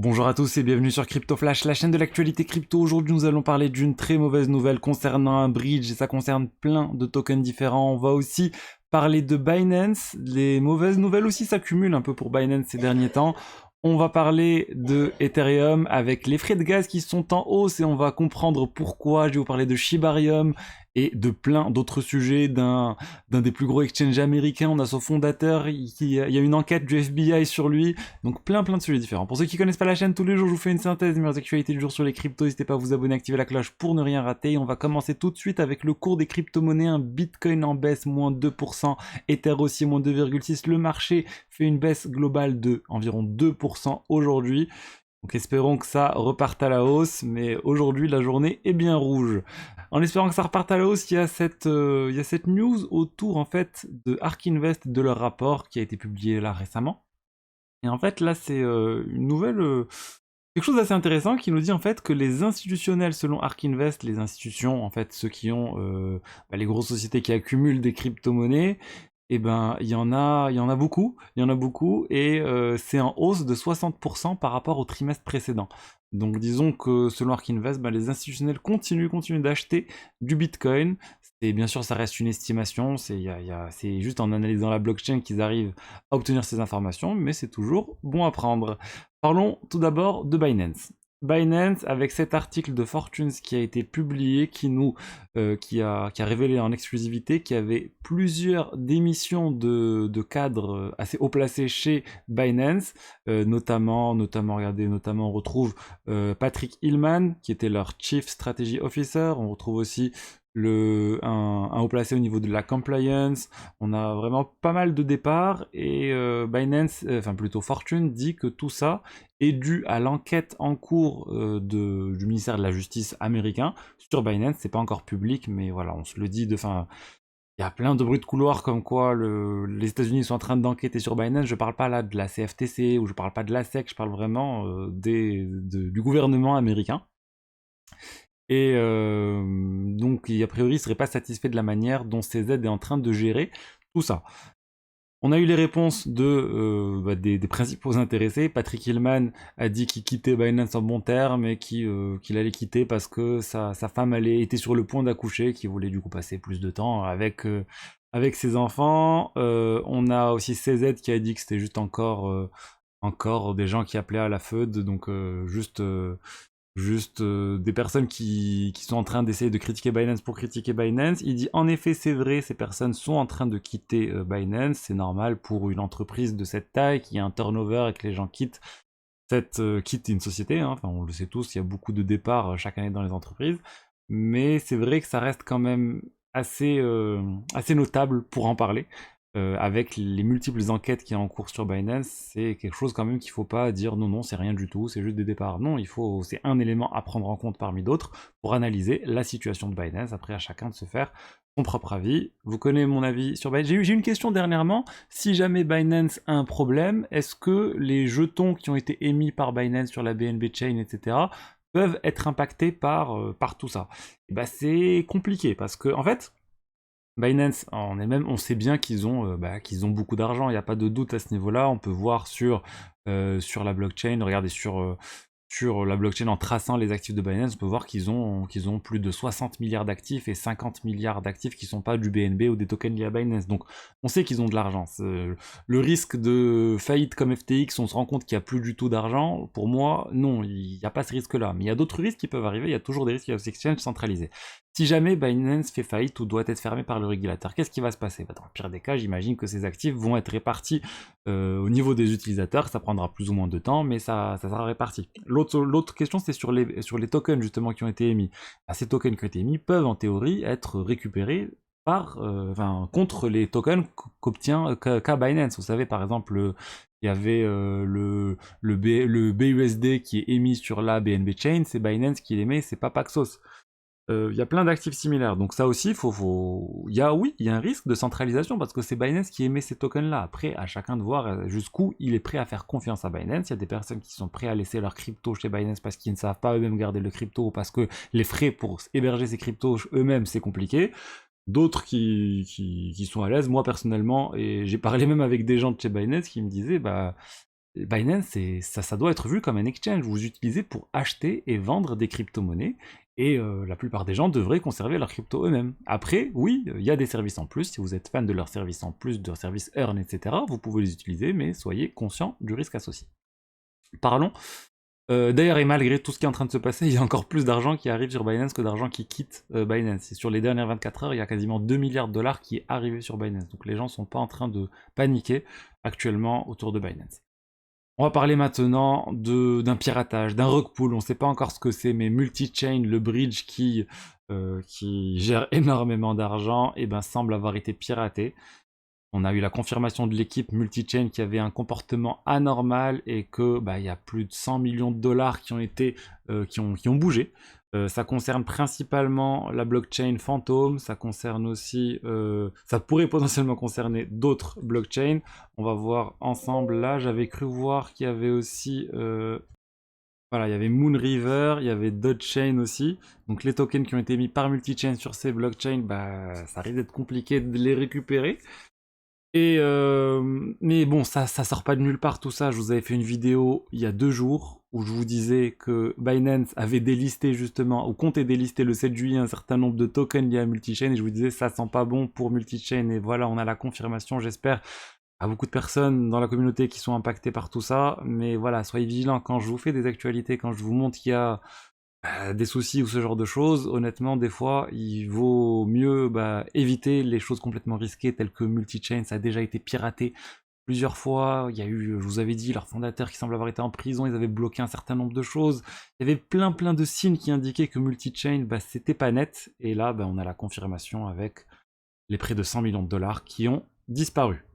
Bonjour à tous et bienvenue sur Crypto Flash, la chaîne de l'actualité crypto. Aujourd'hui, nous allons parler d'une très mauvaise nouvelle concernant un bridge et ça concerne plein de tokens différents. On va aussi parler de Binance. Les mauvaises nouvelles aussi s'accumulent un peu pour Binance ces derniers temps. On va parler de Ethereum avec les frais de gaz qui sont en hausse et on va comprendre pourquoi. Je vais vous parler de Shibarium et de plein d'autres sujets d'un des plus gros exchanges américains. On a son fondateur, il y a une enquête du FBI sur lui. Donc plein de sujets différents. Pour ceux qui connaissent pas la chaîne, tous les jours je vous fais une synthèse des meilleures actualités du jour sur les cryptos. N'hésitez pas à vous abonner, activer la cloche pour ne rien rater. Et on va commencer tout de suite avec le cours des crypto-monnaies. Un Bitcoin en baisse, moins 2%. Ether aussi, moins 2,6%. Le marché fait une baisse globale de environ 2% aujourd'hui. Donc espérons que ça reparte à la hausse, mais aujourd'hui la journée est bien rouge. En espérant que ça reparte à la hausse, il y a cette news autour en fait de ARK Invest, de leur rapport qui a été publié là récemment. Et en fait, là, c'est une nouvelle, quelque chose d'assez intéressant qui nous dit en fait que les institutionnels, selon ARK Invest, les institutions, en fait, ceux qui ont les grosses sociétés qui accumulent des crypto-monnaies, eh ben, il y en a beaucoup, et c'est en hausse de 60% par rapport au trimestre précédent. Donc disons que selon ARK Invest, les institutionnels continuent d'acheter du Bitcoin. Et bien sûr, ça reste une estimation, c'est juste en analysant la blockchain qu'ils arrivent à obtenir ces informations, mais c'est toujours bon à prendre. Parlons tout d'abord de Binance. Binance, avec cet article de Fortunes qui a été publié, qui a révélé en exclusivité qu'il y avait plusieurs démissions de cadres assez haut placés chez Binance, notamment on retrouve Patrick Hillman, qui était leur Chief Strategy Officer. On retrouve aussi un haut placé au niveau de la compliance. On a vraiment pas mal de départs et Binance, enfin plutôt Fortune, dit que tout ça est dû à l'enquête en cours du ministère de la Justice américain sur Binance. C'est pas encore public, mais voilà, on se le dit il y a plein de bruits de couloir comme quoi les États-Unis sont en train d'enquêter sur Binance. Je parle pas là de la CFTC ou je parle pas de la SEC, je parle vraiment du gouvernement américain. Et donc, a priori, il ne serait pas satisfait de la manière dont CZ est en train de gérer tout ça. On a eu les réponses des principaux intéressés. Patrick Hillman a dit qu'il quittait Binance en bon terme et qu'il allait quitter parce que sa femme était sur le point d'accoucher, qu'il voulait du coup passer plus de temps avec ses enfants. On a aussi CZ qui a dit que c'était juste encore des gens qui appelaient à la FED, donc juste des personnes qui sont en train d'essayer de critiquer Binance pour critiquer Binance. Il dit en effet c'est vrai, ces personnes sont en train de quitter Binance, c'est normal pour une entreprise de cette taille, qu'il y a un turnover et que les gens quittent une société, hein. Enfin on le sait tous, il y a beaucoup de départs chaque année dans les entreprises, mais c'est vrai que ça reste quand même assez notable pour en parler. Avec les multiples enquêtes qui sont en cours sur Binance, c'est quelque chose quand même qu'il ne faut pas dire non, non, c'est rien du tout, c'est juste des départs. Non, c'est un élément à prendre en compte parmi d'autres pour analyser la situation de Binance. Après, à chacun de se faire son propre avis. Vous connaissez mon avis sur Binance. J'ai eu une question dernièrement. Si jamais Binance a un problème, est-ce que les jetons qui ont été émis par Binance sur la BNB Chain, etc., peuvent être impactés par tout ça? Et c'est compliqué parce que, en fait, Binance, on sait bien qu'ils ont beaucoup d'argent, il n'y a pas de doute à ce niveau-là. On peut voir sur la blockchain, regardez sur la blockchain en traçant les actifs de Binance, on peut voir qu'ils ont plus de 60 milliards d'actifs et 50 milliards d'actifs qui ne sont pas du BNB ou des tokens liés à Binance. Donc on sait qu'ils ont de l'argent. Le risque de faillite comme FTX, on se rend compte qu'il n'y a plus du tout d'argent. Pour moi, non, il n'y a pas ce risque-là. Mais il y a d'autres risques qui peuvent arriver, il y a toujours des risques aux exchanges centralisés. Si jamais Binance fait faillite ou doit être fermé par le régulateur, qu'est-ce qui va se passer? Dans le pire des cas, j'imagine que ces actifs vont être répartis au niveau des utilisateurs. Ça prendra plus ou moins de temps, mais ça sera réparti. L'autre question, c'est sur les tokens justement qui ont été émis. Ces tokens qui ont été émis peuvent en théorie être récupérés contre les tokens qu'a Binance. Vous savez, par exemple, il y avait le BUSD qui est émis sur la BNB Chain, c'est Binance qui l'émet, c'est pas Paxos. Il y a plein d'actifs similaires. Donc ça aussi, il y a un risque de centralisation parce que c'est Binance qui émet ces tokens-là. Après, à chacun de voir jusqu'où il est prêt à faire confiance à Binance. Il y a des personnes qui sont prêtes à laisser leur crypto chez Binance parce qu'ils ne savent pas eux-mêmes garder le crypto ou parce que les frais pour héberger ces cryptos eux-mêmes, c'est compliqué. D'autres qui sont à l'aise. Moi, personnellement, et j'ai parlé même avec des gens de chez Binance qui me disaient, Binance, ça doit être vu comme un exchange. Vous utilisez pour acheter et vendre des crypto-monnaies. Et la plupart des gens devraient conserver leurs cryptos eux-mêmes. Après, oui, il y a des services en plus. Si vous êtes fan de leurs services en plus, de leurs services Earn, etc., vous pouvez les utiliser, mais soyez conscient du risque associé. Parlons. D'ailleurs, et malgré tout ce qui est en train de se passer, il y a encore plus d'argent qui arrive sur Binance que d'argent qui quitte Binance. Et sur les dernières 24 heures, il y a quasiment 2 milliards de dollars qui est arrivé sur Binance. Donc les gens ne sont pas en train de paniquer actuellement autour de Binance. On va parler maintenant d'un piratage, d'un rug pull. On ne sait pas encore ce que c'est, mais multi-chain, le bridge qui gère énormément d'argent, et ben, semble avoir été piraté. On a eu la confirmation de l'équipe multi-chain qui avait un comportement anormal et que il y a plus de 100 millions de dollars qui ont été qui ont bougé. Ça concerne principalement la blockchain Phantom, ça concerne aussi ça pourrait potentiellement concerner d'autres blockchains. On va voir ensemble là, j'avais cru voir qu'il y avait aussi voilà, il y avait Moonriver, il y avait Dodgechain aussi. Donc les tokens qui ont été mis par multi-chain sur ces blockchains, ça risque d'être compliqué de les récupérer. Et mais bon, ça sort pas de nulle part tout ça. Je vous avais fait une vidéo il y a 2 jours où je vous disais que Binance avait délisté justement, ou comptait délister le 7 juillet un certain nombre de tokens liés à multichain, et je vous disais ça sent pas bon pour multichain, et voilà, on a la confirmation, j'espère, à beaucoup de personnes dans la communauté qui sont impactées par tout ça. Mais voilà, soyez vigilants quand je vous fais des actualités, quand je vous montre qu'il y a des soucis ou ce genre de choses. Honnêtement, des fois, il vaut mieux éviter les choses complètement risquées telles que multi-chain. Ça a déjà été piraté plusieurs fois. Il y a eu, je vous avais dit, leur fondateur qui semble avoir été en prison. Ils avaient bloqué un certain nombre de choses. Il y avait plein de signes qui indiquaient que multi-chain, c'était pas net. Et là, on a la confirmation avec les près de 100 millions de dollars qui ont disparu.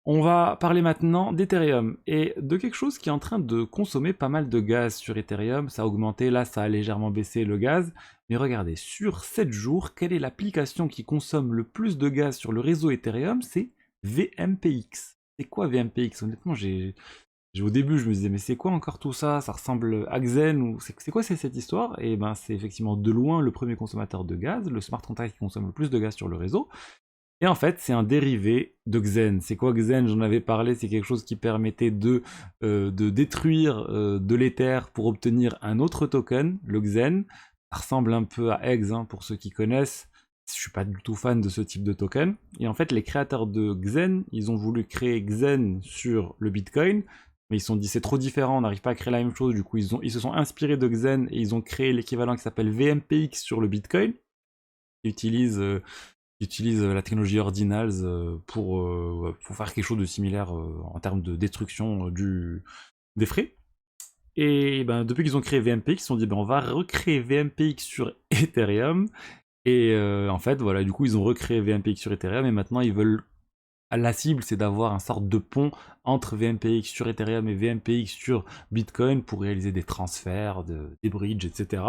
On va parler maintenant d'Ethereum et de quelque chose qui est en train de consommer pas mal de gaz sur Ethereum. Ça a augmenté, là ça a légèrement baissé le gaz. Mais regardez, sur 7 jours, quelle est l'application qui consomme le plus de gaz sur le réseau Ethereum? C'est VMPX. C'est quoi VMPX? Honnêtement, au début je me disais mais c'est quoi encore tout ça? Ça ressemble à Xen ou c'est quoi cette histoire? Et c'est effectivement de loin le premier consommateur de gaz, le smart contract qui consomme le plus de gaz sur le réseau. Et en fait, c'est un dérivé de Xen. C'est quoi Xen? J'en avais parlé, c'est quelque chose qui permettait de détruire de l'Ether pour obtenir un autre token, le Xen. Ça ressemble un peu à Eggs, pour ceux qui connaissent. Je suis pas du tout fan de ce type de token. Et en fait, les créateurs de Xen, ils ont voulu créer Xen sur le Bitcoin, mais ils se sont dit c'est trop différent, on n'arrive pas à créer la même chose. Du coup, ils se sont inspirés de Xen et ils ont créé l'équivalent qui s'appelle VMPX sur le Bitcoin, qui utilise la technologie Ordinals pour faire quelque chose de similaire en termes de destruction des frais. Et depuis qu'ils ont créé VMPX, ils se sont dit on va recréer VMPX sur Ethereum. Et en fait, voilà, du coup, ils ont recréé VMPX sur Ethereum et maintenant ils veulent. La cible, c'est d'avoir un sorte de pont entre VMPX sur Ethereum et VMPX sur Bitcoin pour réaliser des transferts, des bridges, etc.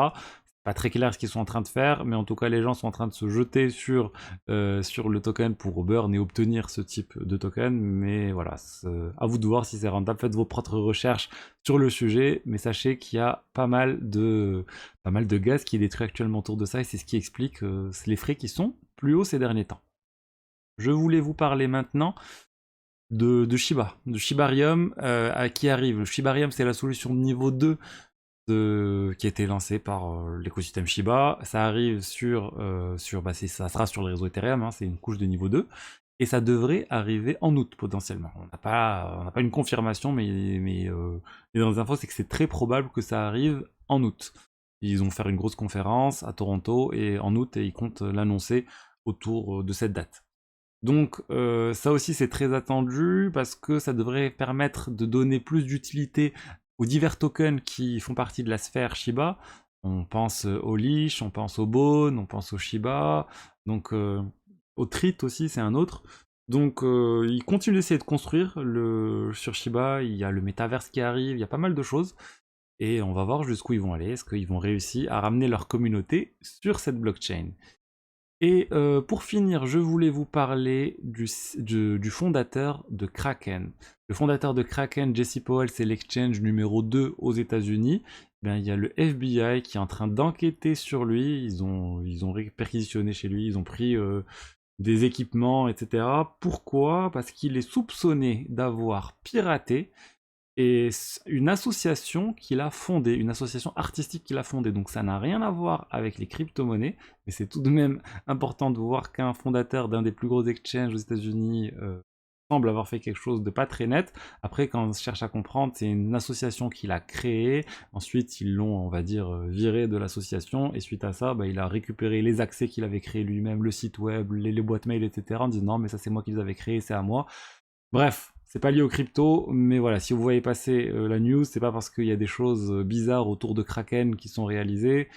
Pas très clair ce qu'ils sont en train de faire, mais en tout cas les gens sont en train de se jeter sur le token pour burn et obtenir ce type de token. Mais voilà, à vous de voir si c'est rentable. Faites vos propres recherches sur le sujet, mais sachez qu'il y a pas mal de gaz qui est détruit actuellement autour de ça, et c'est ce qui explique les frais qui sont plus hauts ces derniers temps. Je voulais vous parler maintenant de Shiba, de Shibarium qui arrive. Le Shibarium, c'est la solution de niveau 2 qui a été lancée par l'écosystème Shiba. Ça arrive ça sera sur le réseau Ethereum, c'est une couche de niveau 2. Et ça devrait arriver en août potentiellement. On n'a pas une confirmation, mais dans les infos, c'est que c'est très probable que ça arrive en août. Ils vont faire une grosse conférence à Toronto et en août, et ils comptent l'annoncer autour de cette date. Donc ça aussi c'est très attendu parce que ça devrait permettre de donner plus d'utilité aux divers tokens qui font partie de la sphère Shiba. On pense au Leash, on pense au Bone, on pense au Shiba, donc au Trit aussi c'est un autre. Donc ils continuent d'essayer de construire sur Shiba, il y a le métaverse qui arrive, il y a pas mal de choses. Et on va voir jusqu'où ils vont aller, est-ce qu'ils vont réussir à ramener leur communauté sur cette blockchain. Et pour finir, je voulais vous parler du fondateur de Kraken. Le fondateur de Kraken, Jesse Powell, c'est l'exchange numéro 2 aux États-Unis. Il y a le FBI qui est en train d'enquêter sur lui. Ils ont réperquisitionné chez lui, ils ont pris des équipements, etc. Pourquoi? Parce qu'il est soupçonné d'avoir piraté et une association qu'il a fondée, une association artistique qu'il a fondée. Donc ça n'a rien à voir avec les crypto-monnaies, mais c'est tout de même important de voir qu'un fondateur d'un des plus gros exchanges aux États-Unis semble avoir fait quelque chose de pas très net. Après, quand on cherche à comprendre, c'est une association qu'il a créée. Ensuite, ils l'ont, on va dire, viré de l'association. Et suite à ça, bah, il a récupéré les accès qu'il avait créés lui-même, le site web, les boîtes mail, etc. En disant non, mais ça c'est moi qui les avais créés, c'est à moi. Bref, c'est pas lié aux crypto, mais voilà, si vous voyez passer la news, c'est pas parce qu'il y a des choses bizarres autour de Kraken qui sont réalisées,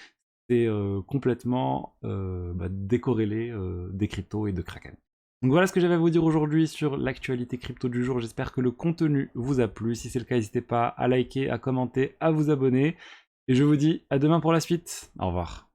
c'est complètement décorrélé des cryptos et de Kraken. Donc voilà ce que j'avais à vous dire aujourd'hui sur l'actualité crypto du jour. J'espère que le contenu vous a plu. Si c'est le cas, n'hésitez pas à liker, à commenter, à vous abonner. Et je vous dis à demain pour la suite. Au revoir.